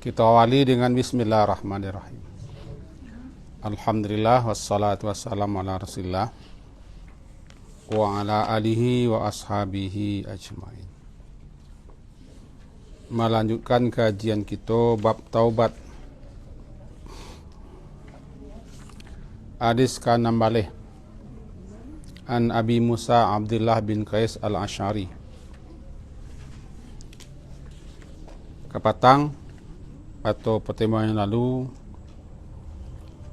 Kita awali dengan bismillahirrahmanirrahim. Alhamdulillah wassalatu wassalamu ala rasulillah wa ala alihi wa ashabihi ajmain. Melanjutkan kajian kita bab taubat. Hadis ke-6 balik. An Abi Musa Abdullah bin Qais al-Ash'ari. Kepatang atau pertemuan yang lalu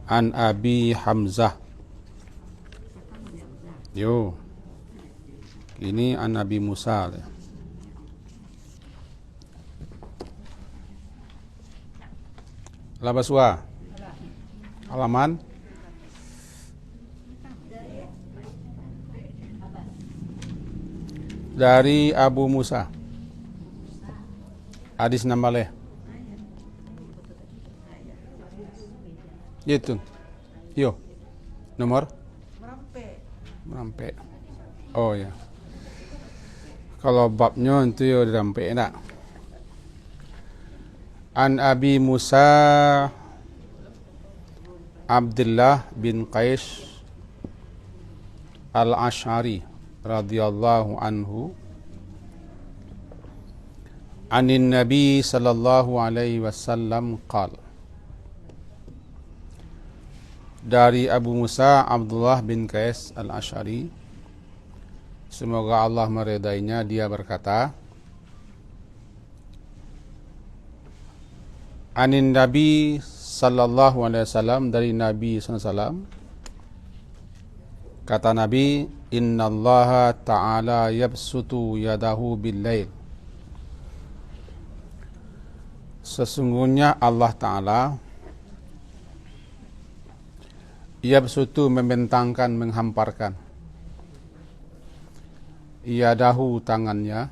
An Abi Hamzah. Ini An Abi Musa. Labaswa. Halaman dari Abu Musa. Hadis namanya. Itu. Yo. Nomor? Merampe. Oh ya. Kalau babnya itu yo dirampe enggak. An Abi Musa Abdullah bin Qais al-Ash'ari radhiyallahu anhu anin Nabi sallallahu alaihi wasallam qala. Dari Abu Musa Abdullah bin Qais al-Ash'ari, semoga Allah meridainya, dia berkata, anin Nabi sallallahu alaihi wasallam, dari Nabi sallallahu alaihi wasallam, kata Nabi, innallaha ta'ala yabsutu yadahu bil-lail. Sesungguhnya Allah Ta'ala yabsutu membentangkan, menghamparkan, yadahu tangannya,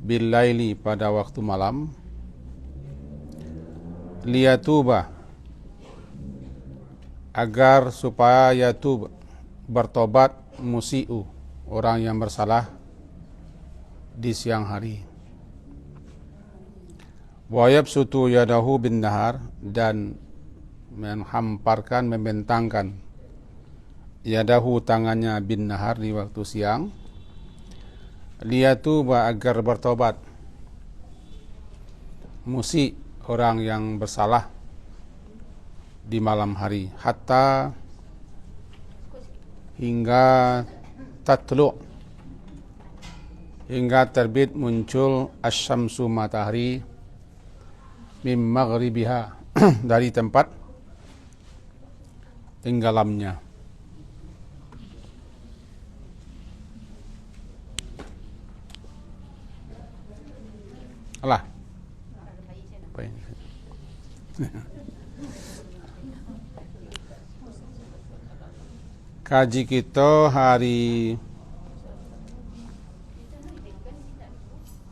bil-laili pada waktu malam, liyatuba agar supaya yatub bertobat, musi'u orang yang bersalah di siang hari, wa yabsutu yadahu bin nahar, dan menghamparkan, membentangkan yadahu tangannya bin nahar di waktu siang, liyatuba agar bertobat, musi orang yang bersalah di malam hari, hatta hingga tatlu, hingga terbit muncul asyamsu matahari, min maghribiha dari tempat tenggelamnya. Alah. Apa ini? Kaji kita hari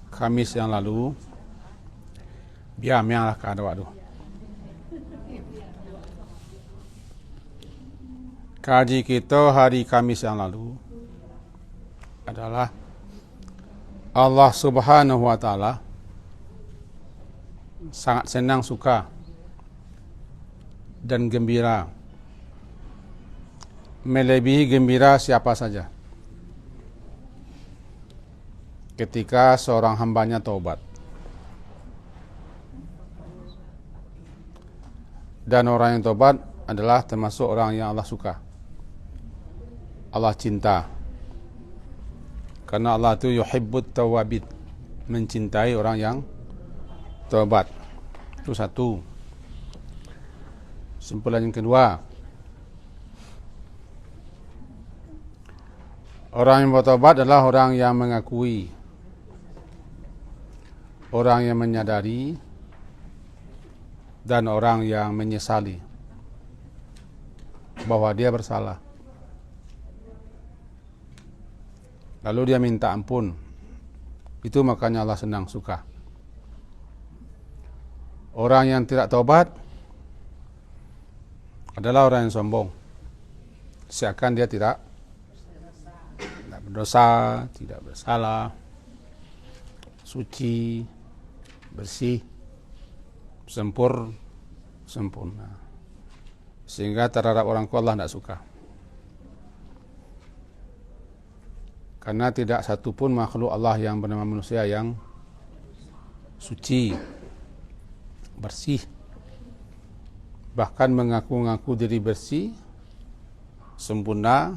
Kamis yang lalu. Biar mianglah kada waktu. Kaji kita hari Kamis yang lalu adalah Allah Subhanahu wa Ta'ala sangat senang, suka dan gembira, melebihi gembira siapa saja ketika seorang hambanya taubat. Dan orang yang taubat adalah termasuk orang yang Allah suka, Allah cinta. Karena Allah itu yuhibbut tawabin, mencintai orang yang taubat. Itu satu. Simpulan yang kedua, orang yang bertaubat adalah orang yang mengakui, orang yang menyadari, dan orang yang menyesali bahwa dia bersalah. Lalu dia minta ampun. Itu makanya Allah senang, suka. Orang yang tidak taubat adalah orang yang sombong, seakan dia tidak berdosa, tidak bersalah. suci, bersih, sempurna. Sehingga terhadap orang tua Allah tidak suka. Karena tidak satupun makhluk Allah yang bernama manusia yang suci, bersih, bahkan mengaku-ngaku diri bersih, sempurna,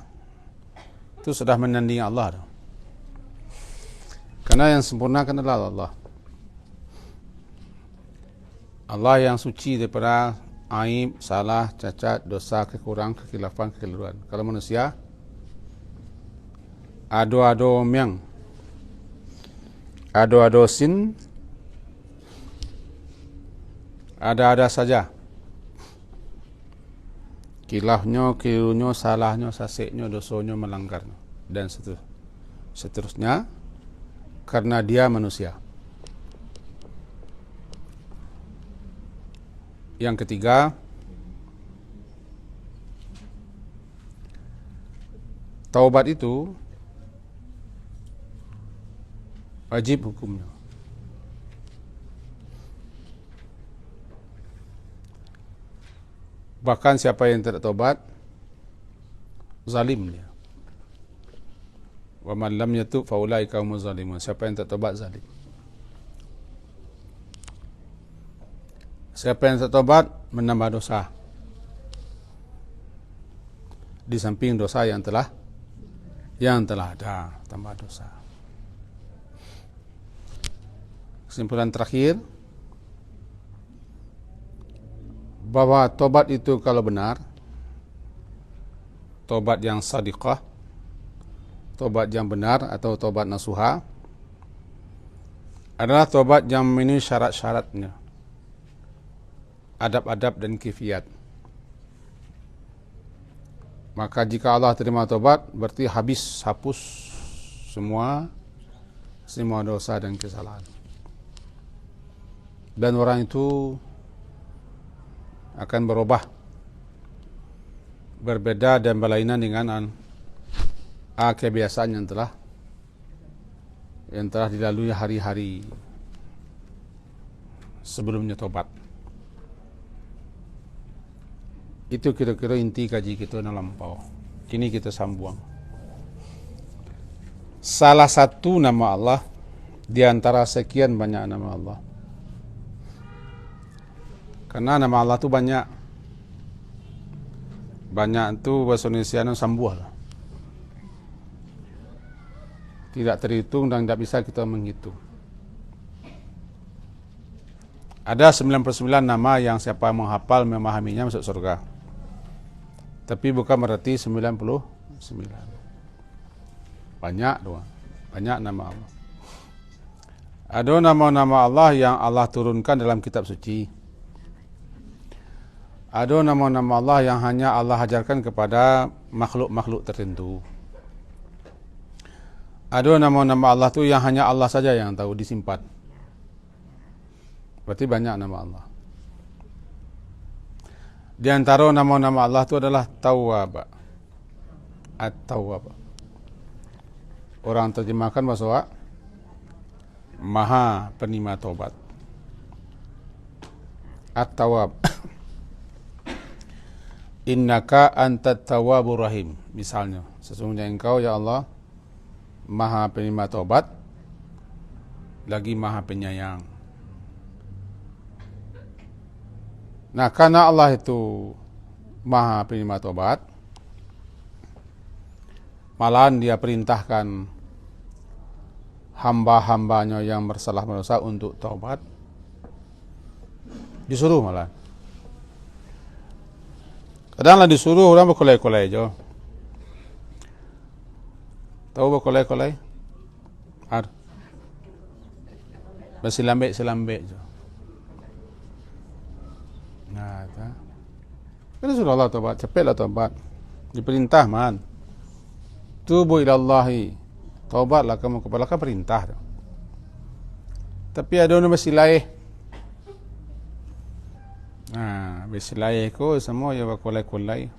itu sudah menandingi Allah. Karena yang sempurna kan adalah Allah. Allah yang suci daripada aib, salah, cacat, dosa, kekurangan, kekhilafan, kekeliruan. Kalau manusia ado-ado miang, ado-ado sin, ada-ada saja. Kilafnya, kelirunya, salahnya, sasiknya, dosanya, melanggarnya, dan seterusnya, karena dia manusia. Yang ketiga, taubat itu wajib hukumnya. Bahkan siapa yang tidak taubat, zalim dia. Wa man lam yatub fa ulaika humuz zalimun. Siapa yang tidak taubat, zalim. Siapa yang tidak taubat, menambah dosa. Di samping dosa yang telah ada, tambah dosa. Kesimpulan terakhir, bahwa tobat itu kalau benar, tobat yang sadiqah, tobat yang benar atau tobat nasuha, adalah tobat yang memenuhi syarat-syaratnya, adab-adab dan kifiat. Maka jika Allah terima tobat, berarti hapus semua dosa dan kesalahan. Dan orang itu akan berubah, berbeda dan berlainan dengan kebiasaan yang telah dilalui hari-hari sebelumnya tobat. Itu kira-kira inti kaji kita dalam lampau. Kini kita sambung. Salah satu nama Allah di antara sekian banyak nama Allah. Karena nama Allah itu banyak. Banyak itu bahasa Indonesia sambuh. Tidak terhitung dan tidak bisa kita menghitung. Ada 99 nama yang siapa menghafal, memahaminya masuk surga. Tapi bukan berarti 99. Banyak doang. Banyak nama Allah. Ada nama-nama Allah yang Allah turunkan dalam kitab suci. Ada nama-nama Allah yang hanya Allah ajarkan kepada makhluk-makhluk tertentu. Ada nama-nama Allah tu yang hanya Allah saja yang tahu, disimpan. Berarti banyak nama Allah. Di antara nama-nama Allah itu adalah Tawwab. At-Tawwab. Orang terjemahkan bahasa Maha Penerima Taubat. At-Tawwab. Innaka antat tawwabur rahim. Misalnya, sesungguhnya engkau ya Allah Maha Penerima Taubat, lagi Maha Penyayang. Nah, karena Allah itu Maha Penerima Taubat, malahan dia perintahkan hamba-hambanya yang bersalah berdosa untuk taubat. Disuruh malah. Kadang-kadang disuruh orang berkolai-kolai je. Tahu berkolai-kolai? Bersilambik-silambik je. Nah, kan suruh Allah taubat, cepatlah taubat. Diperintah man. Tubu ilallahi. Taubatlah kamu kepada Allah, perintah. Tapi ada orang bersilaih. Nah, bersilaih ko semua ya berkolai-kolai.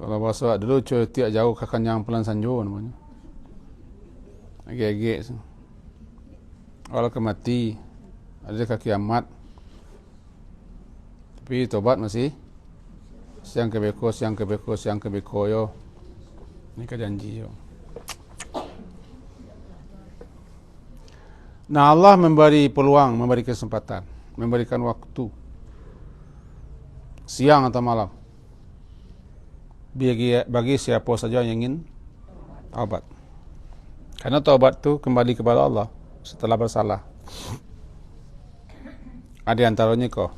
Kalau bahasa dulu cuy tiak jauh ke Kanyang Pelan Sanjo namanya. Agak-agak. Kalau kemati ada ke kiamat. Tapi tobat masih siang kebeko yo. Ini ke janji yo. Nah, Allah memberi peluang, memberi kesempatan, memberikan waktu siang atau malam bagi siapa saja yang ingin taubat. Karena taubat itu kembali kepada Allah setelah bersalah. Ada antaranya kau.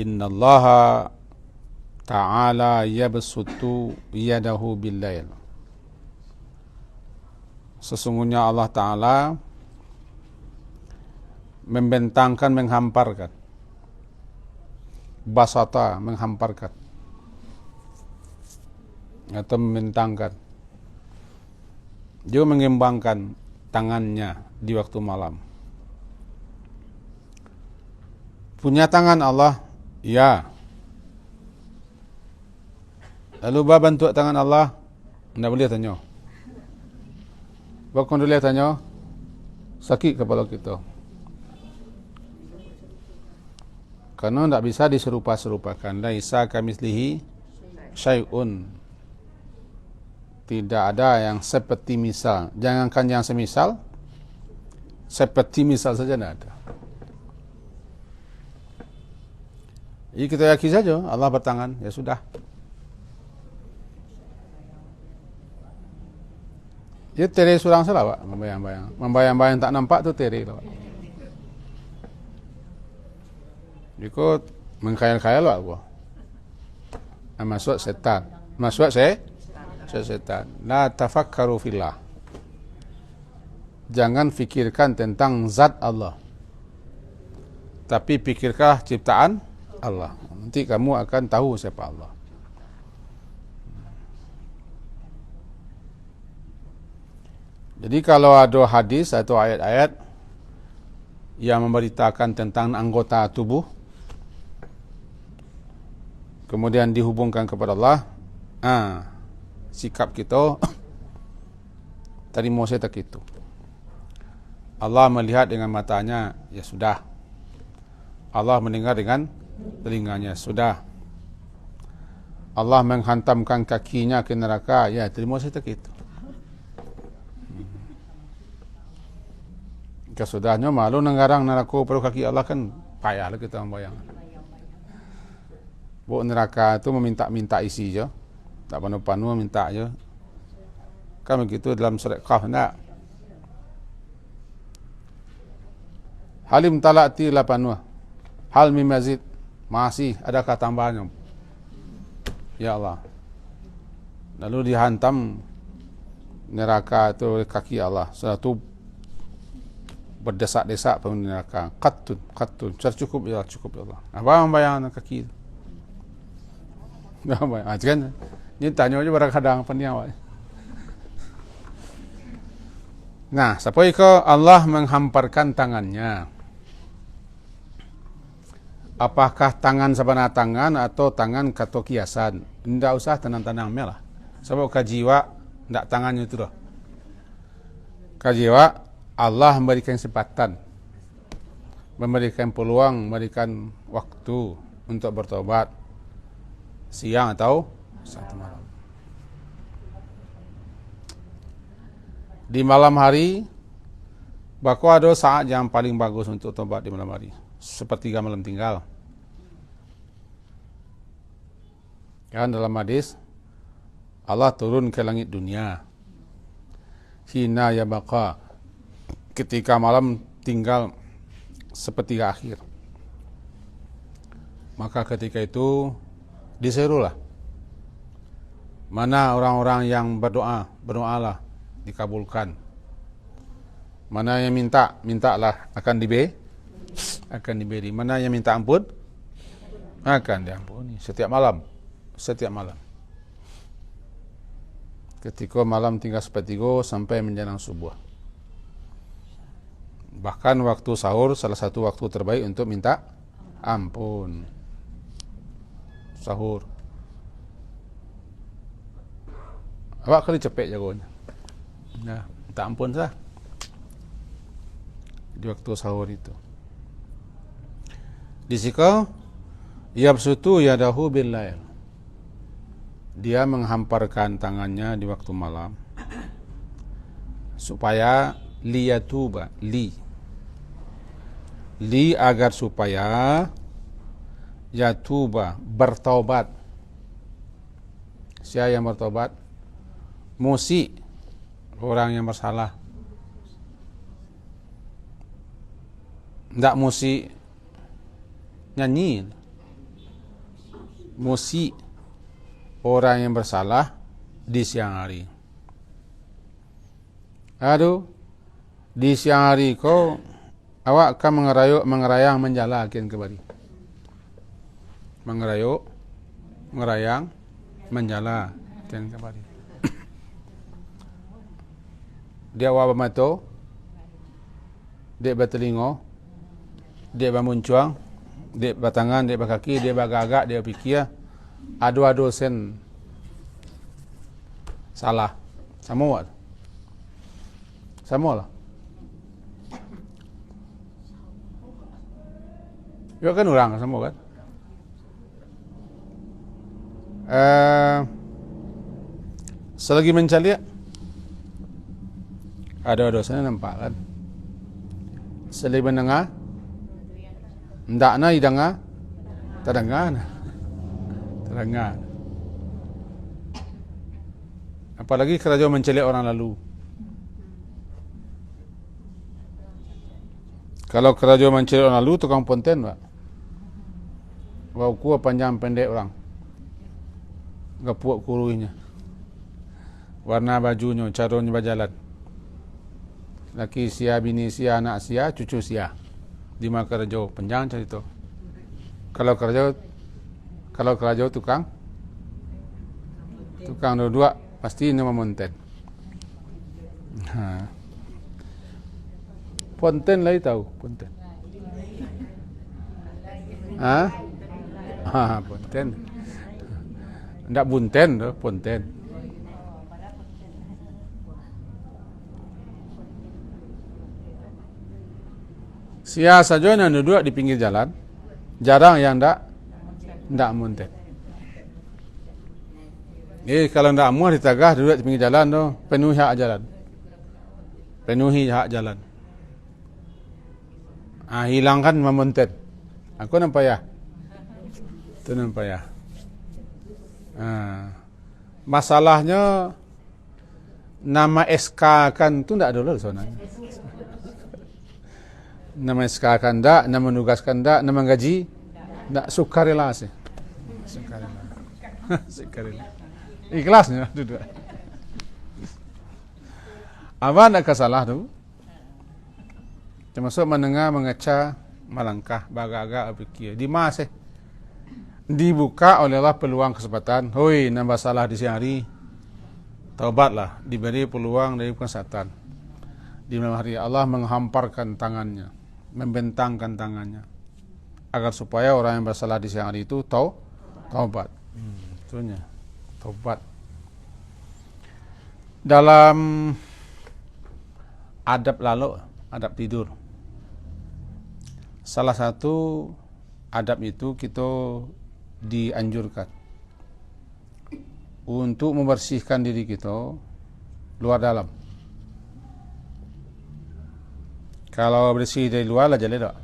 Innallaha ta'ala yabsutu yadahu bil-lail. Sesungguhnya Allah Ta'ala membentangkan, menghamparkan. Basata, menghamparkan. Atau membentangkan. Dia mengembangkan tangannya di waktu malam. Punya tangan Allah? Ya. Lalu bah bantu tangan Allah? Tidak boleh tanya. Bahkan boleh tanya, sakit kepala kita. Karena tidak bisa diserupa-serupakan. Laisa kamitslihi syai'un. Tidak ada yang seperti misal. Jangankan yang semisal, seperti misal saja tidak ada. Jadi kita yakin saja Allah bertangan, ya sudah. Dia tere surang salah, Pak, membayang-bayang. Membayang-bayang tak nampak tu tere lah, Pak. Ikut mengkhayal-khayal lah, Pak. Masuk setan. Masuk setan. La tafakkaru fillah. Jangan fikirkan tentang zat Allah. Tapi pikirkah ciptaan Allah. Nanti kamu akan tahu siapa Allah. Jadi kalau ada hadis atau ayat-ayat yang memberitakan tentang anggota tubuh, kemudian dihubungkan kepada Allah, sikap kita terima saya tak itu. Allah melihat dengan matanya, ya sudah. Allah mendengar dengan telinganya, sudah. Allah menghantamkan kakinya ke neraka, ya terima saya tak itu. Kesudahnya malu nenggarang neraka perlu kaki Allah kan payahlah kita membayang. Bu neraka itu meminta-minta isi je. Tak panu-panu minta je. Kan begitu dalam surat Qaf enggak? Halim talati la panu. Hal min mazid. Masih adakah tambahannya? Ya Allah. Lalu dihantam neraka itu kaki Allah. Suatu berdesak-desak penghuni neraka. Qattun. Cukup ya Allah. Apa membayang kaki itu? Kan? Ini tanya aja kadang pendiam. Nah, sampai ke Allah menghamparkan tangannya. Apakah tangan sebenarnya tangan atau tangan kato kiasan? Tidak usah tenang-tenang melah. Sebab kajiwa tidak tangannya itu dah. Kajiwa Allah memberikan kesempatan, memberikan peluang, memberikan waktu untuk bertobat siang atau satu malam. Di malam hari, baku ada saat yang paling bagus untuk tobat di malam hari, sepertiga malam tinggal. Kan dalam hadis, Allah turun ke langit dunia. Hina ya baqa. Ketika malam tinggal sepertiga akhir, maka ketika itu diserulah, mana orang-orang yang berdoalah dikabulkan, mana yang mintalah akan diberi, mana yang minta ampun akan diampuni. Setiap malam ketika malam tinggal sepertiga sampai menjelang subuh. Bahkan waktu sahur salah satu waktu terbaik untuk minta ampun. Sahur. Awak kali cepet jagonya. Nah, minta ampun sah. Di waktu sahur itu. Di situ yabsutu yadahu bil lail. Dia menghamparkan tangannya di waktu malam supaya liyatuba li agar supaya yatuba bertaubat. Siapa yang bertaubat? Musi, orang yang bersalah. Tidak musi nyanyi. Musi, orang yang bersalah di siang hari. Aduh, di siang hari kau awak akan mengerayang menjala akin kembali. Mengerayang menjala akin kembali. Dia awak bermato, dia bertelingo, dia bermuncuang, dia bertangan, dia berkaki, dia bergagak, dia berfikir. Adu-adu sen salah. Sama lah. Ya kan orang sama kan. Selagi mencari ada dosanya nampak kan. Selagi mendengar ndakna idanga terdengar. Apalagi kerajaan mencelik orang lalu. Kalau kerajaan mencelik orang lalu tukang ponten, Pak. Wau kuah panjang pendek orang. Gapuak kuruinya. Warna bajunya, caranya berjalan. Laki sia, bini sia, anak sia, cucu sia. Di mana kerajaan panjang cerita. Kalau kerajaan tukang dua pasti nama monten. Ponten lagi tahu ponten. Ponten. Ndak bunten tu, ponten. Sia saja yang duduk di pinggir jalan, jarang yang ndak monten. Kalau ndak muat ditagah duduk di pinggir jalan tu, penuhi hak jalan. Hilangkan memonten. Aku nampak ya. Itu nampak ya. Masalahnya nama SK kan tu ndak ada sebenarnya. Nama SK kan ndak, nama menugaskan ndak, nama gaji ndak, sukarela sih. Sukarela. Ikhlasnya duduk. Apa nak salah tu? Termasuk mendengar, mengeca, melangkah, bagak-agak berfikir. Di masa dibuka oleh Allah peluang kesempatan. Hoi, nambah salah di siang hari. Taubatlah, diberi peluang dari kesempatan. Di malam hari Allah menghamparkan tangannya, membentangkan tangannya, agar supaya orang yang bersalah di siang hari itu taubat. Itunya, taubat. Dalam adab tidur, salah satu adab itu kita dianjurkan untuk membersihkan diri kita luar dalam. Kalau bersih dari luar lah jadi tak.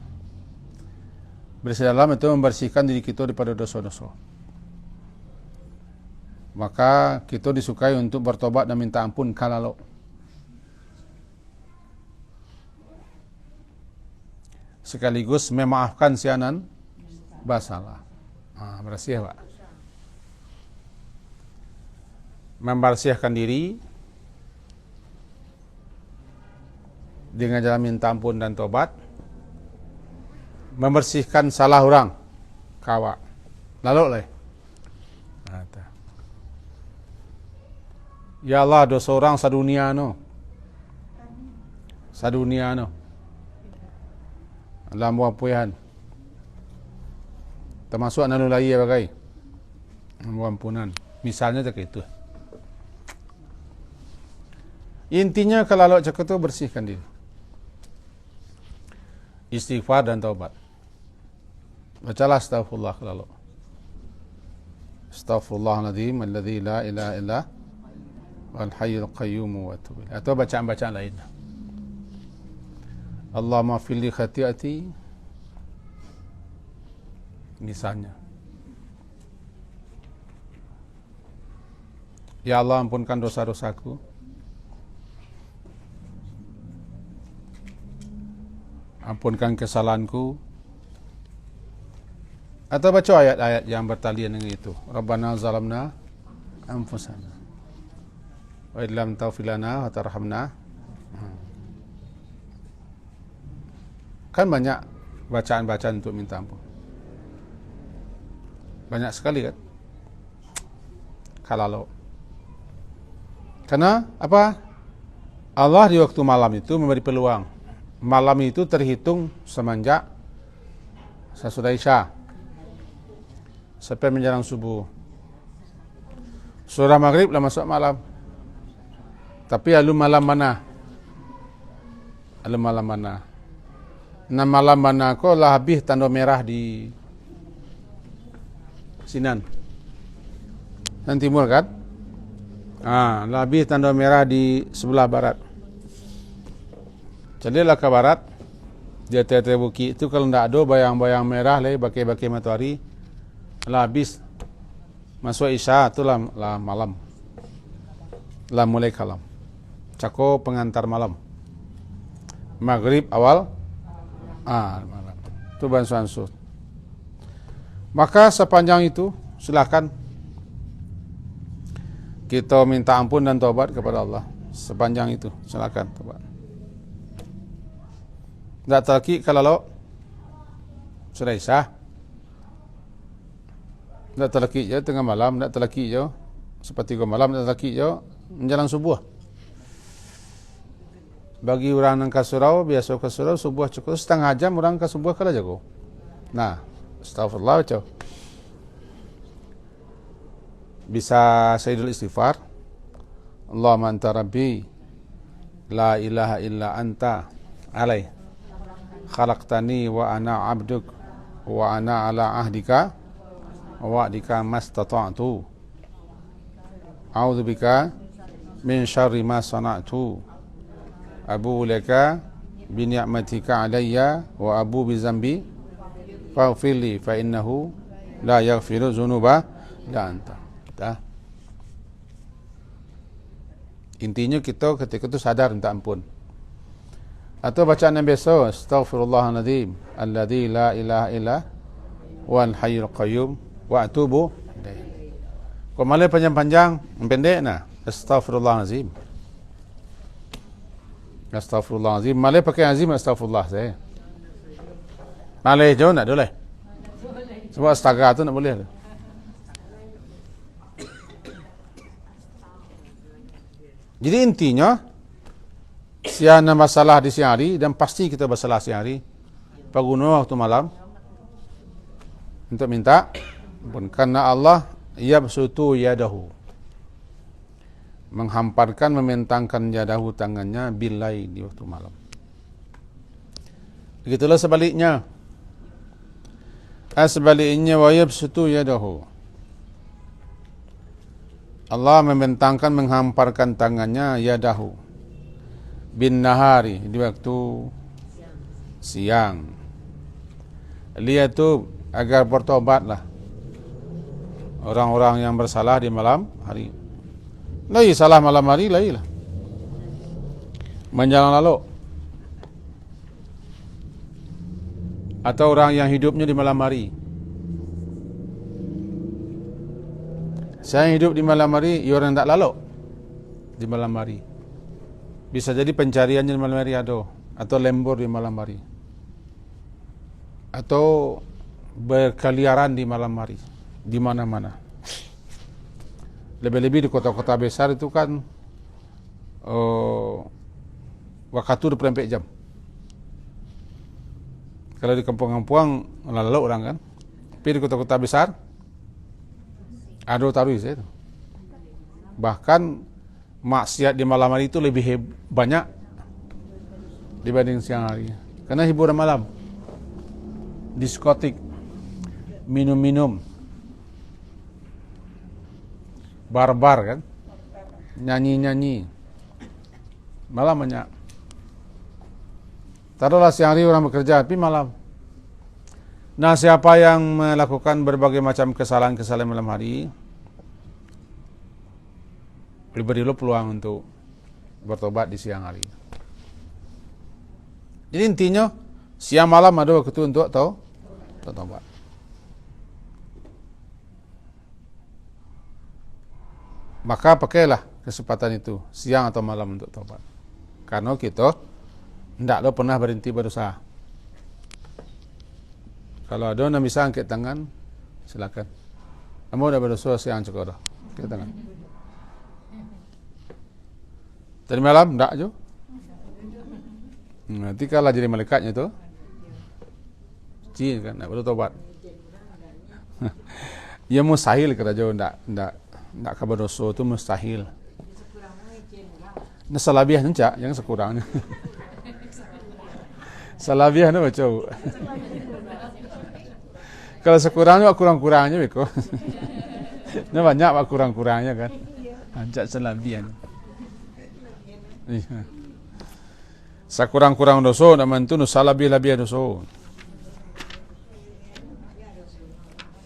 Bersih dalam itu membersihkan diri kita daripada dosa-dosa. Maka kita disukai untuk bertobat dan minta ampun kalau sekaligus memaafkan sianan bersalah. Bersih, Pak. Membersihkan diri dengan jalan minta ampun dan tobat. Membersihkan salah orang kawa. Lalu ya Allah, dosa orang sadunia no. Dalam ampunan. Termasuk anak lelaki bagai ampunan. Misalnya tak itu. Intinya kalau lalu cakap tu bersihkan diri. Istighfar dan taubat. Bacalah astaghfirullah kalau lalu. Astaghfirullahaladzim alladzi la ilaha illa wal hayyul qayyum wa atubu ilaih. Atau bacaan-bacaan lain. Allahumma fil li khati'ati misalnya. Ya Allah, ampunkan dosa-dosaku. Ampunkan kesalahanku. Atau baca ayat-ayat yang bertalian dengan itu. Rabbana zalamna anfusana wa illam taghfir lana wa tarhamna. Kan banyak bacaan-bacaan untuk minta ampun. Banyak sekali kan? Kalau karena apa? Allah di waktu malam itu memberi peluang. Malam itu terhitung semenjak sesudah Isya sampai menjelang subuh. Surah Maghrib lah masuk malam. Tapi lalu malam mana? Lalu malam mana? Nah malam mana kau lah habis tanda merah di Sinan dan timur kan? Lah habis tanda merah di sebelah barat. Jadilah ke barat. Dia tiada bukit itu kalau tidak ada bayang-bayang merah lagi baki-baki matahari. Lah habis masuk Isya itulah lah malam. Lah mulai kalam. Cako pengantar malam. Maghrib awal malam. Itu bansuan. Maka sepanjang itu silakan kita minta ampun dan taubat kepada Allah. Sepanjang itu silakan taubat. Tak terlaki kalau sudah Isya. Tak terlaki je tengah malam, tak terlaki je seperti malam, tak terlaki je menjelang subuh. Bagi orang yang ke surau, biasa ke surau, subuh cukup setengah jam orang ke subuh kalau jago. Nah, astagfirullah baca. Bisa sayyidul istighfar. Allahumma anta rabbi la ilaha illa anta alai khalaqtani wa ana abduk wa ana ala ahdika wa wa'dika mastata'tu a'udzu bika min syarri ma sana'tu abu laka bi ni'matika alayya wa abu bi zambi faghfirli fa innahu la yaghfiru dzunuba illa anta. Intinya kita ketika itu sadar minta ampun. Atau bacaan yang biasa, astaghfirullahaladzim alladzi la ilaha illa wal hayyul qayyum wa atubu ilaih. Kalau malah panjang-panjang, pendek nah, astaghfirullahaladzim. Astaghfirullahaladzim, malah pakai azim astaghfirullah saya. Malah jauh nak boleh. Sebab astaga tu nak boleh. Jadi intinya siapa masalah di siang hari dan pasti kita bersalah siang hari. Paguna waktu malam untuk minta ampun karena Allah yabsutu yadahu menghamparkan membentangkan yadahu tangannya bilai di waktu malam. Begitulah sebaliknya. Sebaliknya wa yabsutu yadahu. Allah membentangkan menghamparkan tangannya yadahu bin nahari di waktu siang. Lihat tu agar bertobatlah orang-orang yang bersalah di malam hari. Lagi salah malam hari lagi lah. Menjalan lalu. Atau orang yang hidupnya di malam hari. Saya hidup di malam hari, ia orang tak lalu di malam hari. Bisa jadi pencariannya di malam hari ada, atau lembur di malam hari, atau berkeliaran di malam hari, di mana-mana. Lebih-lebih di kota-kota besar itu kan waktu 24 jam. Kalau di kampung-kampung lalu orang kan, tapi di kota-kota besar ada taruh saya. Bahkan maksiat di malam hari itu lebih banyak dibanding siang hari. Karena hiburan malam, diskotik, minum-minum, bar-bar kan, nyanyi-nyanyi, malam banyak. Taruhlah siang hari orang bekerja, tapi malam. Nah, siapa yang melakukan berbagai macam kesalahan-kesalahan malam hari, berilah peluang untuk bertobat di siang hari. Jadi intinya, siang malam ada waktu untuk tobat. Maka pakailah kesempatan itu, siang atau malam untuk tobat. Karena kita tidak pernah berhenti berusaha. Kalau ada yang bisa angkat tangan, silakan. Kamu sudah berusaha siang cukup dah. Angkat tangan. Tadi malam tidak je. Nanti kalah jadi malaikatnya tu. Cik kan, nak perlu tobat. Ya mustahil kata jo, ndak kabar dosa tu mustahil. Nah salabiah encak, yang sekurangnya. Salabiah tu macam. Kalau sekurangnya kurang-kurangnya beko. Nah banyak pak kurang-kurangnya kan. Encak salabiah. Sakurang-kurang dosa nak mantu nu salabih-labih dosa.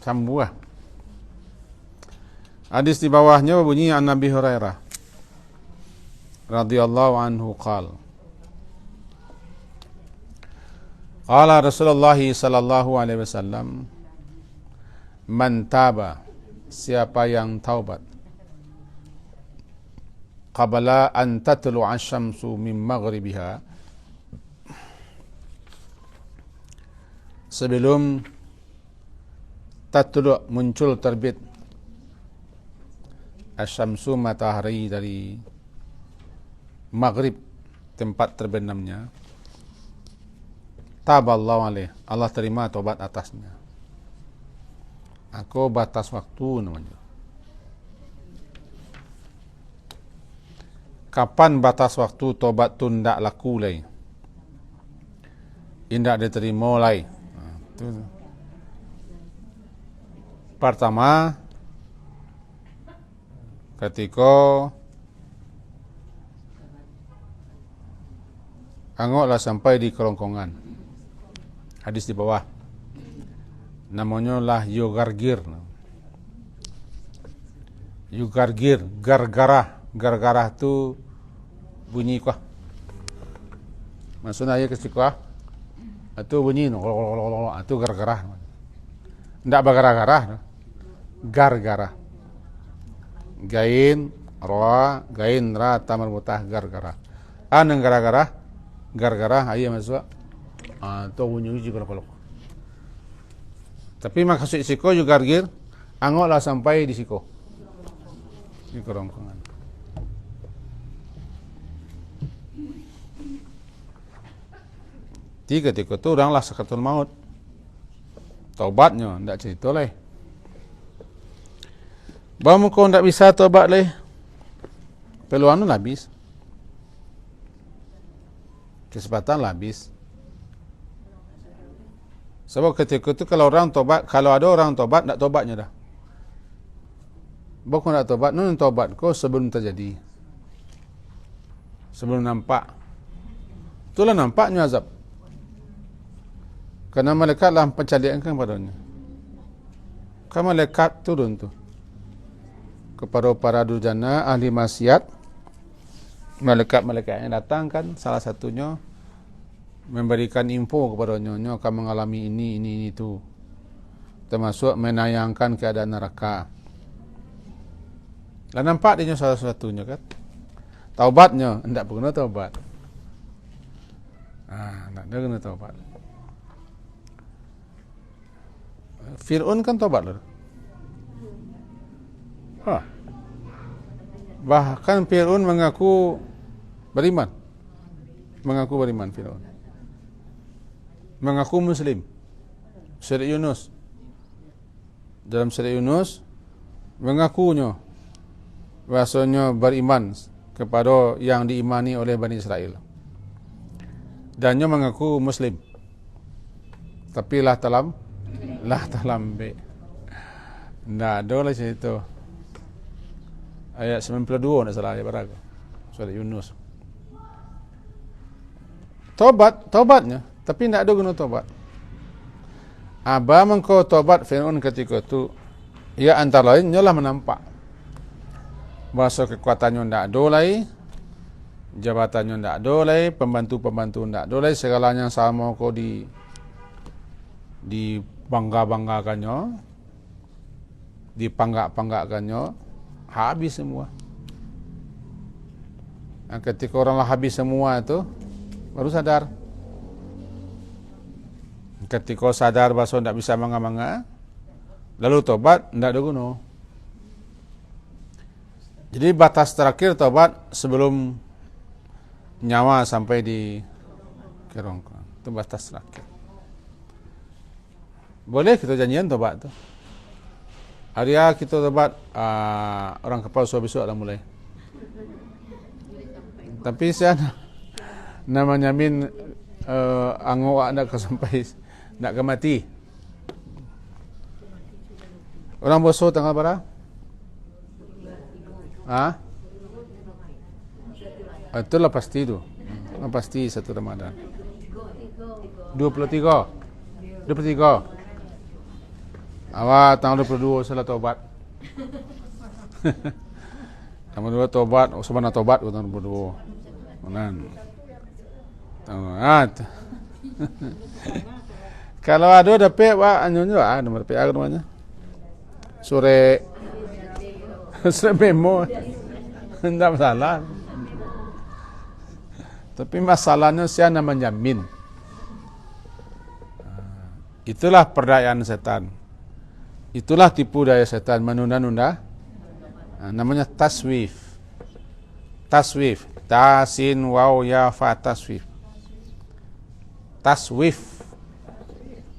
Sambuah. Hadis di bawahnya bunyi an Nabi Hurairah radhiyallahu anhu qala qala Rasulullah sallallahu alaihi wasallam man taba, siapa yang taubat, qabla an tatlu'a asy-syamsu min maghribiha, sebelum tatlu' muncul terbit asy-syamsu matahari dari maghrib tempat terbenamnya, taballahu alaih, Allah terima taubat atasnya. Aku batas waktu namanya. Kapan batas waktu taubat tu ndak laku lai, indak diterima lai. Pertama, ketika anggotlah sampai di kerongkongan. Hadis di bawah. Namanya lah yugargir. Yugargir, gargarah. Gargarah tu bunyi kuah. Maksudnya ayat kesikuah. Itu bunyi itu gargarah. Tidak bergarah-garah. Gargarah. Gain, roa, gain, ra, tamar mutah, gargarah. Anang garah-garah. Gargarah, ayat masuk. Itu bunyi juga kalau. Tapi maksud siko juga gargir. Anggotlah sampai di siko. Di kerongkongan. Ketika itu oranglah sakatul maut. Taubatnya tidak cerita leh. Bahawa kau tidak bisa taubat leh, peluang tu habis. Kesempatan habis. Sebab ketika itu kalau ada orang taubat, tidak taubatnya dah. Bahawa kau tidak taubat, nun taubat kau sebelum terjadi. Sebelum nampak. Itulah nampaknya azab. Kerana malaikatlah pencaliankan padanya. Kan malaikat turun tu kepada para durjana ahli maksiat. Malaikat-malaikatnya datang kan, salah satunya memberikan info kepada nyonya akan mengalami ini itu, termasuk menayangkan keadaan neraka. Dan nampak dia salah satunya kan, taubatnya hendak berguna taubat. Hendak berguna taubat. Fir'aun kan taubat lah. Bahkan Fir'aun mengaku beriman. Mengaku beriman Fir'aun. Mengaku Muslim. Surat Yunus. Dalam surat Yunus mengakunya bahasanya beriman kepada yang diimani oleh Bani Israel. Dan dia mengaku Muslim. Tapi lah talam be. Nggak ada lah situ. Ayat 92 nak salah ayat berapa? Surah Yunus. Tobatnya, tapi tidak ada guna tobat. Aba mengko tobat Fir'aun ketika itu, ia antara lain nyalah menampak bahasa kekuatannya tidak ada lagi, jabatannya tidak ada lagi, pembantu-pembantu tidak ada lagi, segalanya sama kau dibangga-banggakannya, dipanggak-panggakkannya, habis semua. Ketika orang lah habis semua itu, baru sadar. Ketika sadar bahasa tidak bisa manga-manga, lalu tobat, tidak ada guna. Jadi batas terakhir tobat sebelum nyawa sampai di kerongkongan. Itu batas terakhir. Boleh kita janjian tobat tu. Hari kita tobat, orang kepala sudah besok dah mulai. Tapi saya namanya min angok nak sampai nak ke mati. Orang boso tanggal berapa? Itulah pasti tu. Pasti 1 Ramadan. 23. Awak tanggal 22 salah tobat. Tanggal 2 tobat, sebenarnya tobat tanggal 22. Manan. Kalau ada dapat anjunya nomor PA namanya. Sore memo. Tidak masalah. Tapi masalahnya saya namanya min. Itulah perdayaan setan. Itulah tipu daya setan, menunda-nunda. Namanya taswif. Taswif. Tasin waw ya fa taswif. Taswif.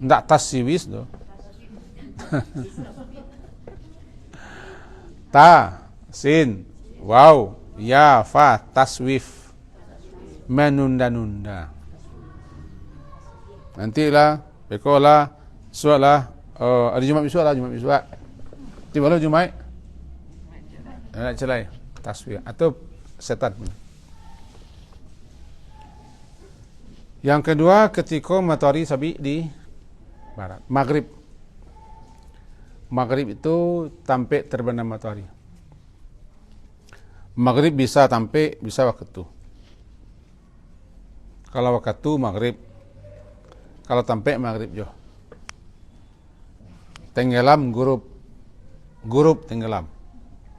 Tidak taswif tu. Ta, sin, waw, ya, fa, taswif. Menunda-nunda. Nantilah, bekolah, suatlah. Ada Jumat besok lah, Jumat besok. Tiba lah Jumat. Nak celai. Taswif. Atau setan. Yang kedua, ketika matahari sabit di barat. Maghrib itu tampik terbenam matahari. Maghrib bisa tampik, bisa waktu. Kalau waktu maghrib, kalau tampik maghrib jo. Tenggelam gurub tenggelam,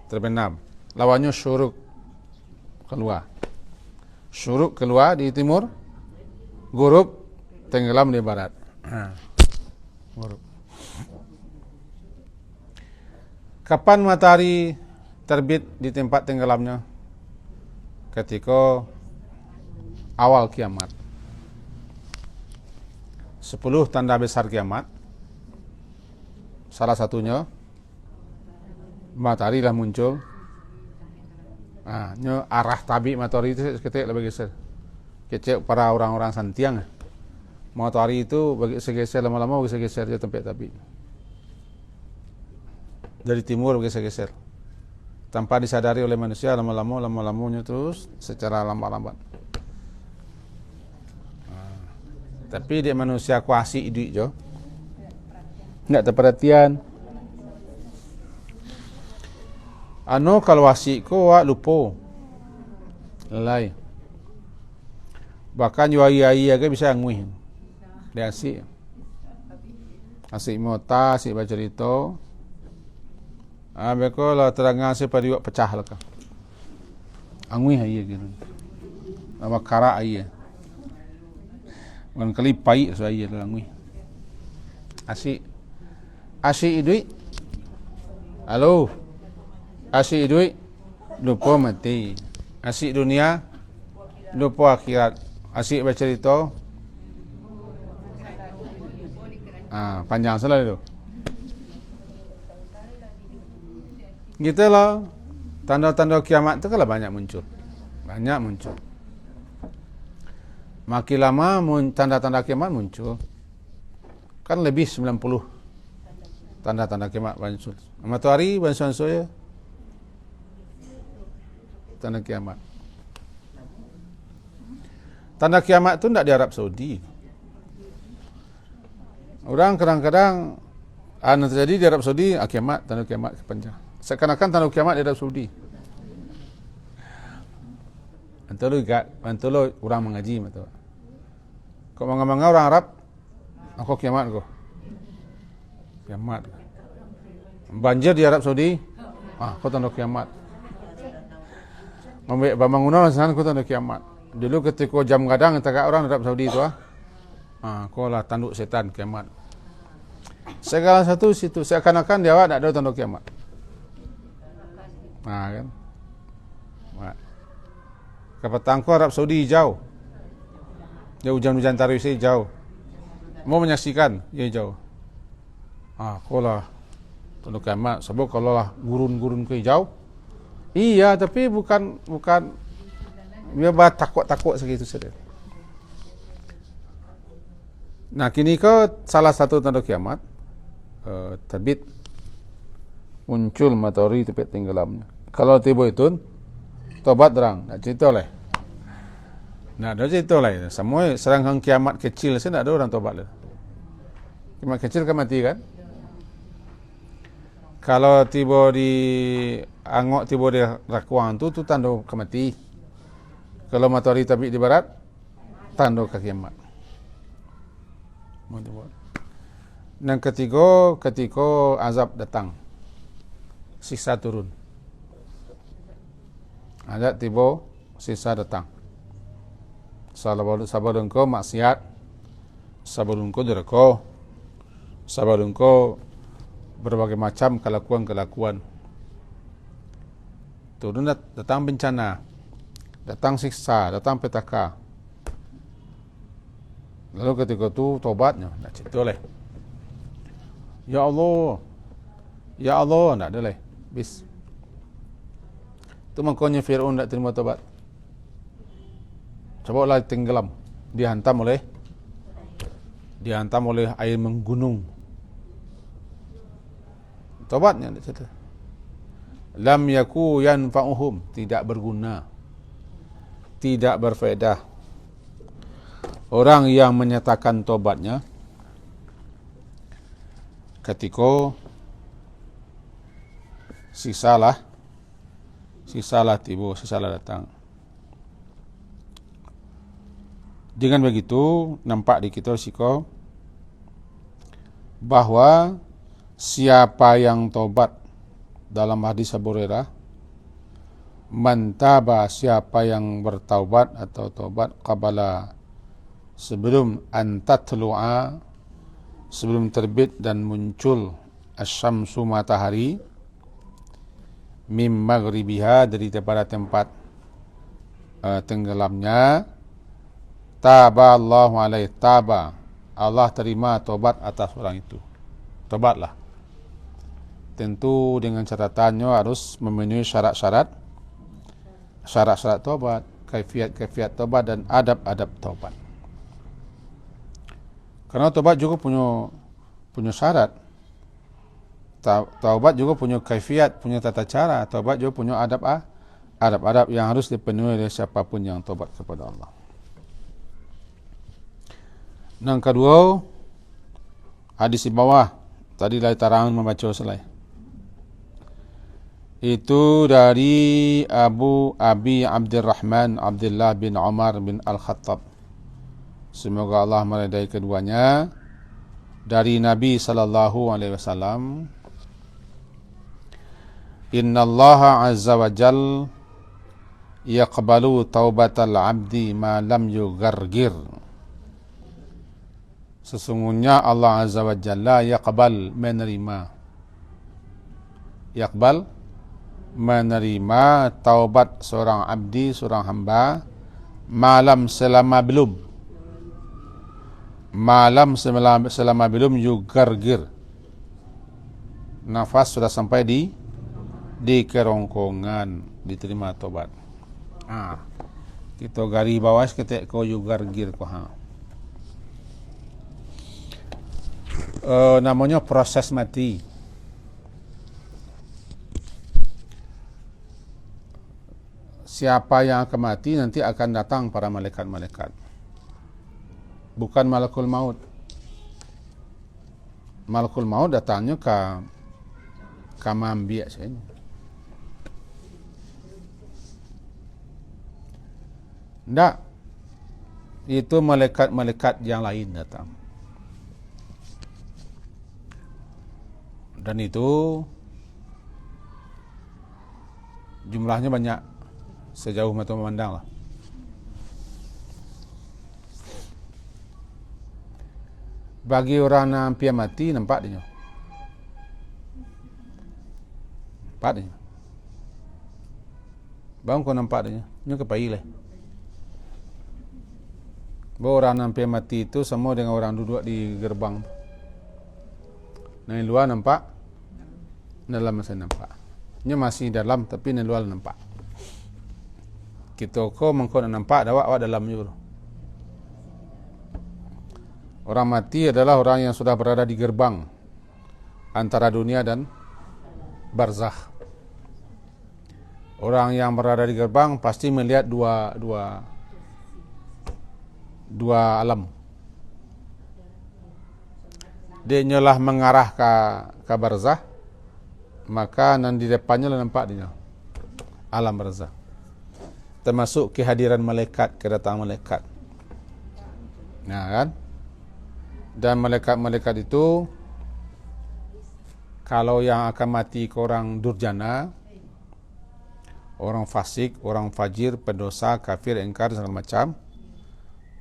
terbenam. Lawannya syuruk keluar. Syuruk keluar di timur, gurub tenggelam di barat. Gurub. Kapan matahari terbit di tempat tenggelamnya? Ketika awal kiamat. 10 tanda besar kiamat. Salah satunya matahari dah muncul. Arah tabik matahari itu seketika lebih geser. Kecek para orang-orang santiang. Matahari itu bagi segeser lama-lama bagi segeser dia tempat tabik. Dari timur bergeser-geser tanpa disadari oleh manusia, lama-lamanya terus secara lambat-lambat. Tapi dia manusia kuasi duit jo, tidak terperhatian. Kalau wasik ko lupa lalai. Bahkan juai-ai agak bisa ngui. Dia asik mota, asik baca cerita. Beko lah terangan pada juga pecah lah kan. Angui aye gitu. Nama kara aye. Wan kali pai so aye lah angui. Asik idui. Halo. Asik idui lupa mati. Asik dunia lupa akhirat. Asik baca cerita. Panjang salah itu. Gitulah tanda-tanda kiamat itu kalau banyak muncul. Banyak muncul. Makin lama tanda-tanda kiamat muncul. Kan lebih 90 tanda-tanda kiamat muncul. Matahari bansuan ya. Tanda kiamat. Tanda kiamat tu tidak di Arab Saudi. Orang kadang-kadang terjadi di Arab Saudi, kiamat, tanda kiamat kepanjang. Seakan-akan tanda kiamat di Arab Saudi. Antara orang mengaji betul. Kau mengapa orang Arab? Aku kiamat kau. Kiamat. Banjir di Arab Saudi, kau tanda kiamat. Ambil bangunan sana kau tanda kiamat. Dulu ketika jam gadang kata orang Arab Saudi tu kau lah tanduk setan kiamat. Segala satu situ seakan-akan dia tak ada tanda kiamat. Kan? Kapatangku Arab Saudi jauh. Dia hujan-hujan tarikh jauh. Mau menyaksikan dia jauh. Kau lah tanda kiamat. Sebab kalau lah gurun-gurun ke jauh. Iya, tapi bukan dia takut-takut segitu saja. Nah, kini ke salah satu tanda kiamat terbit muncul matahari tepat tenggelamnya. Kalau tiba itu tobat terang, nak cerita lah. Nak ada cerita lah. Semua serangkang kiamat kecil saya nak ada orang tobat lah. Kiamat kecil kan mati kan? Kalau tiba di angok tiba di rakuang tu tanda kemati. Kalau matahari terbit di barat, tanda kiamat. Dan ketika azab datang, siksa turun. Azab tiba, siksa datang. Sabar engkau maksiat, sabar engkau deraka, sabar engkau berbagai macam kelakuan-kelakuan. Turun datang bencana, datang siksa, datang petaka. Lalu ketika itu tobatnya, nak cerita lah. Ya Allah, nak ada lah. Bis. Itu makanya Fir'aun tak terima tobat. Coba lah tenggelam, dihantam oleh air menggunung. Tobatnya nak cerita. Lam yaku yanfa'uhum, tidak berguna, tidak berfaedah. Orang yang menyatakan tobatnya ketika sisalah tiba, sisalah datang. Dengan begitu nampak di kita siko bahwa siapa yang tobat dalam hadis Abu Hurairah, man taba, siapa yang bertaubat atau tobat qabala sebelum antatlu'a, sebelum terbit dan muncul asyamsu, matahari, mim maghribiha, dari daripada tempat tenggelamnya, taba Allahu alaihi, taba, Allah terima tobat atas orang itu. Tobatlah. Tentu dengan catatannya harus memenuhi syarat-syarat tobat, kaifiat tobat dan adab-adab tobat. Karena taubat juga punya syarat. Taubat juga punya kaifiat, punya tata cara. Taubat juga punya adab-adab yang harus dipenuhi oleh siapapun yang taubat kepada Allah. Yang kedua, hadis di bawah tadi lai tarangan membaca selai. Itu dari Abi Abdurrahman Abdullah bin Umar bin Al-Khattab, semoga Allah meridai keduanya, dari Nabi sallallahu alaihi wasallam, innallaha azza wa jal yaqbalu taubatal abdi ma lam yugargir. Sesungguhnya Allah azza wa jalla menerima taubat seorang abdi, seorang hamba, selama belum yugargir, nafas sudah sampai di kerongkongan, diterima taubat. Kita gari bawah ketek ko juga gir ko namanya proses mati. Siapa yang akan mati nanti akan datang para malaikat-malaikat. Bukan malakul maut. Malakul maut datangnya ke mambiak saja. Tak. Itu malaikat-malaikat yang lain datang. Dan itu jumlahnya banyak sejauh mata memandang lah. Bagi orang yang mati nampak dia. Nampak dia. Bang kau nampak dia. Ini kepai lah. Bahawa orang yang mati itu sama dengan orang duduk di gerbang. Nah, di luar nampak, dalam masih nampak. Ini masih dalam tapi di luar nampak. Kita ko mengko nampak awak dalam juga. Orang mati adalah orang yang sudah berada di gerbang antara dunia dan barzakh. Orang yang berada di gerbang pasti melihat dua alam. Dia nyalah mengarah ke barzakh, maka nan di depannya nampak dia alam barzakh. Termasuk kehadiran malaikat, kedatangan malaikat. Nah kan? Dan malaikat-malaikat itu kalau yang akan mati ke orang durjana, orang fasik, orang fajir, pendosa, kafir, ingkar segala macam,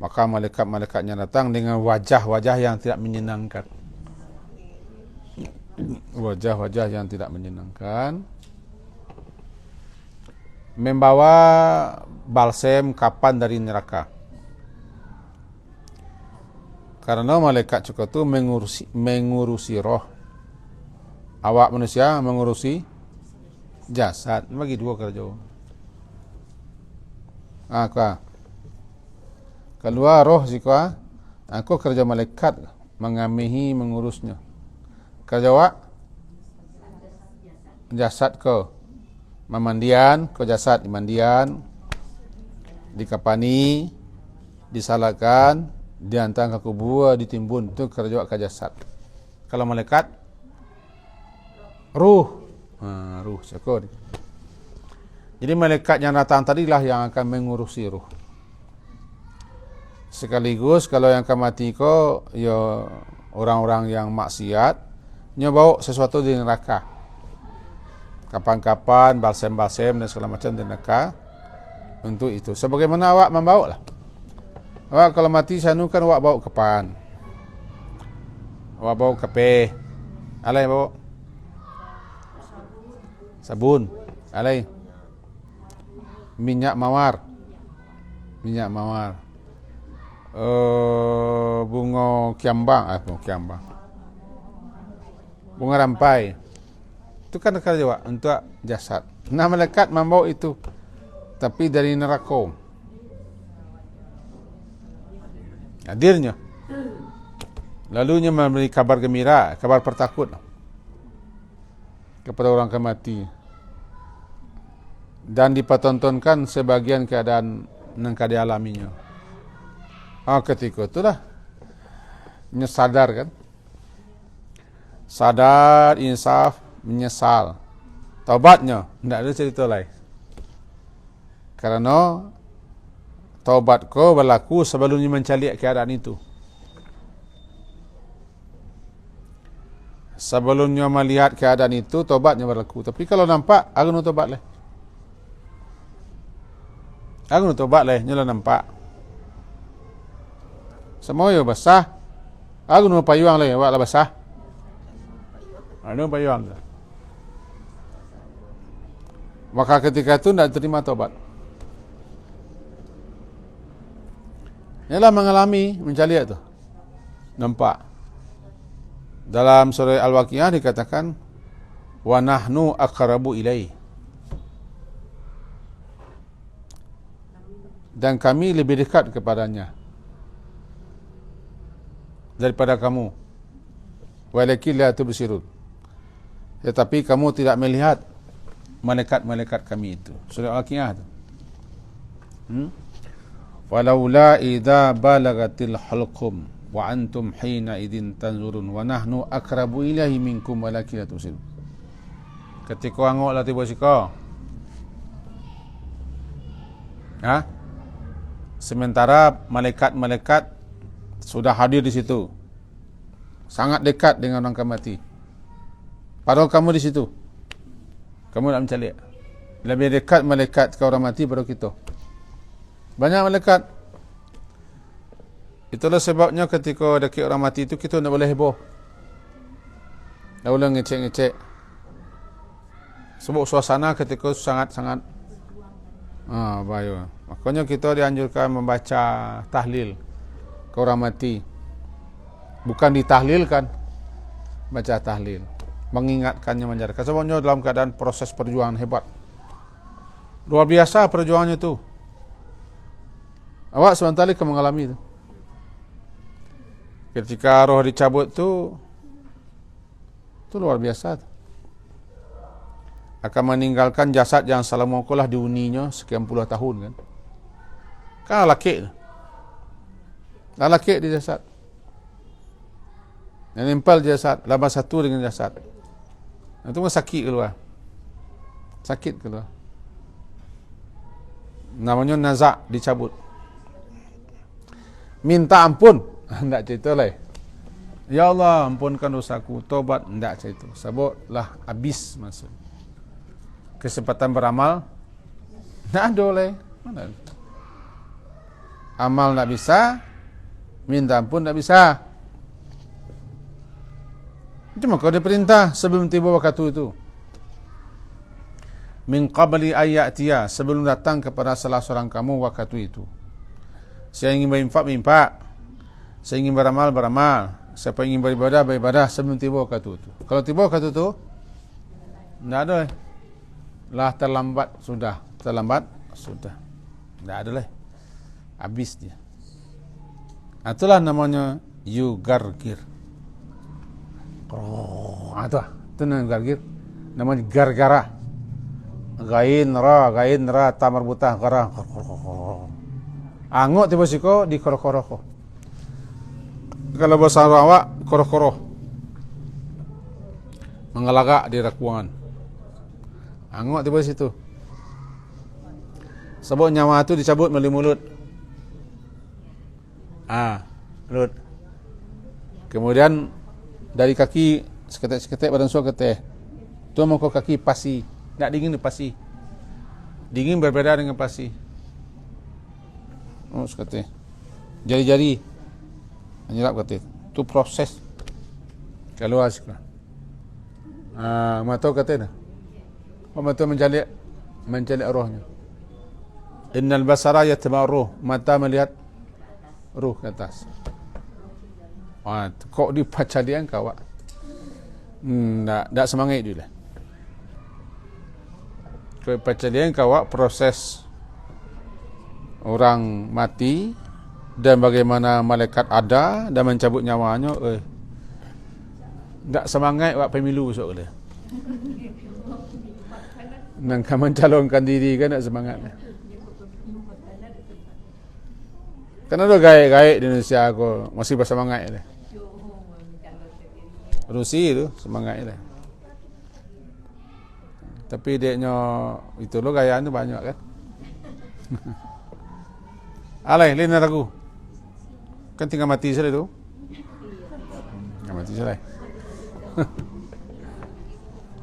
maka malaikat-malaikatnya datang dengan wajah-wajah yang tidak menyenangkan. Wajah-wajah yang tidak menyenangkan, membawa balsem kapan dari neraka. Karena malaikat cukup itu mengurusi roh. Awak manusia mengurusi jasad. Bagi dua kerja. Keluar roh jika aku kerja malaikat mengamihi mengurusnya. Kerja awak jasad ko memandian ko jasad dimandian, dikapani, disalahkan, dihantar ke kubur, ditimbun. Itu kerja awak ke jasad. Kalau malaikat ruh, ruh syukur. Jadi malaikat yang datang tadilah yang akan mengurusi ruh. Sekaligus kalau yang akan mati ko ya orang-orang yang maksiat, bawa sesuatu di neraka. Kapan-kapan balsem-balsem dan segala macam di neraka untuk itu. Sebagaimana awak membawa lah. Awak kalau mati sanu kan awak bawa kepan. Awak bawa kepe. Alai bawa sabun. Alai minyak mawar. Bunga kiambang. Bunga rampai. Itu kan kerja awak untuk jasad. Nah, malaikat membawa itu, tapi dari neraka. Hadirnya. Lalunya memberi kabar gembira, kabar pertakut kepada orang yang mati. Dan dipertontonkan sebagian keadaan yang dialaminya. Ketika itulah sadar kan. Sadar, insaf, menyesal. Taubatnya, tidak ada cerita lain. Karena taubat kau berlaku sebelumnya mencari keadaan itu. Sebelumnya melihat keadaan itu, taubatnya berlaku. Tapi kalau nampak, aku nak taubat lah. Nyala nampak. Semua ya basah. Aku nak payuang lah, awak lah basah. Ada payuang lah. Maka ketika itu tidak terima taubat. Ialah mengalami, mencari itu. Nampak. Dalam surah Al-Waqiah dikatakan, wa nahnu aqrabu ilaihi. dan kami lebih dekat kepadanya daripada kamu. Walakin la tubsirun, tetapi kamu tidak melihat malaikat-malaikat kami itu. Surah Al-Qiyamah tu. Walaula idza balagatil hulqum wa antum hina idzin tanzurun wa nahnu aqrabu ilaihi minkum walakin la tubsirun. Ketika angoklah tiba sika. Sementara malaikat-malaikat sudah hadir di situ, sangat dekat dengan orang mati. Padahal kamu di situ, kamu nak mencalik. Lebih dekat malaikat ke orang mati pada kita. Banyak malaikat. Itulah sebabnya ketika dekat orang mati itu kita tak boleh heboh. Tak boleh ngecek-ngecek. Sebab suasana ketika sangat-sangat bahaya. Makanya kita dianjurkan membaca tahlil ke orang mati. Bukan ditahlilkan, baca tahlil, mengingatkannya, menjadarkan. Sebabnya dalam keadaan proses perjuangan hebat, luar biasa perjuangannya itu. Awak sebentar lagi akan mengalami itu. Ketika roh dicabut itu luar biasa itu. Akan meninggalkan jasad yang selama dihuninya sekian puluh tahun kan. Kan laki di jasad. Yang nempel jasad, laba satu dengan jasad. Itu sakit keluar. Sakit keluar. Namanya nazak, dicabut. Minta ampun, tidak cerita lah. Ya Allah, ampunkan dosaku, tobat, tidak cerita. Sebablah habis masa. Kesempatan beramal, tidak ada oleh. Mana? Amal tidak bisa, minta ampun tidak bisa. Cuma kau diperintah sebelum tiba waktu itu. Min qabli ayatiya, sebelum datang kepada salah seorang kamu waktu itu. Saya ingin berinfak, saya ingin beramal, siapa ingin beribadah, sebelum tiba waktu itu. Kalau tiba waktu itu, tidak ada. Lah terlambat sudah. Tidak ada lah. Habis dia. Itulah namanya yugargir. Itu namanya gargir. Namanya gargara. Gain ra tamar butah gara. Angok tiba siko di koro-koro. Kalau bahasa awak koro-koro. Mengelagak di rakuangan. Angok tiba situ. Sebab nyawa itu dicabut melalui mulut. Mulut. Kemudian dari kaki seketek badan suara keteh. Tu mau kaki pasi. Tak dingin di pasi. Dingin berbeda dengan pasi. Seketek. Jari-jari. Menyerap keteh. Tu proses. Keluar sekarang. Mata keteh dah. Mata mencalik rohnya. Innal basara yatba'u ruh, mata melihat ruh ke atas. Kok dibaca dia engkau? Tak semangat dia lah. Kau baca dia engkau proses orang mati dan bagaimana malaikat ada dan mencabut nyawanya. Tak semangat buat pemilu besok dia. Nak mencalonkan diri kan nak semangat. Kan ada gaik-gaik di Indonesia aku masih bersemangat dia. Rusi tu semangat dia. Tapi dia itu lo gayaan tu banyak kan. Alai lain aku. Kan tinggal mati saja tu. Tinggal mati saja.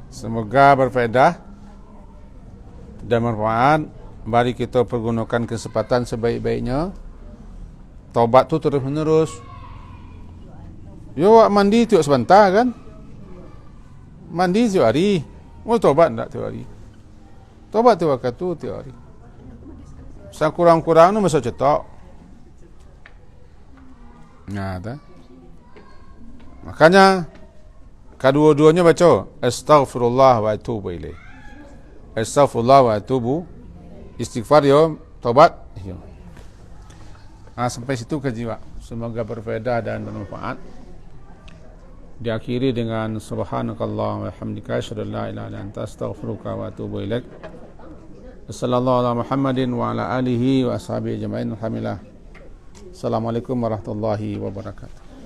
Semoga berfaedah dan bermanfaat. Mari kita pergunakan kesempatan sebaik-baiknya. Taubat tu terus menerus. Yo mandi tiap sebentar kan. Mandi tiap hari. Taubat tak tiap hari. Taubat tiap waktu tiap hari. Sekurang-kurang tu masa cetak. Tak. Makanya kedua-duanya baca astaghfirullah wa atubu ilaih. Astaghfirullah wa atubu. Istighfar yo, taubat yo. Sampai situ kaji Pak. Semoga berfaedah dan bermanfaat. Diakhiri dengan subhanakallah wa hamdika asyhadu an la ilaha illa anta astaghfiruka wa atubu ilaik. Sallallahu ala Muhammadin wa ala alihi wa ashabihi ajma'in. Alhamdulillah. Assalamualaikum warahmatullahi wabarakatuh.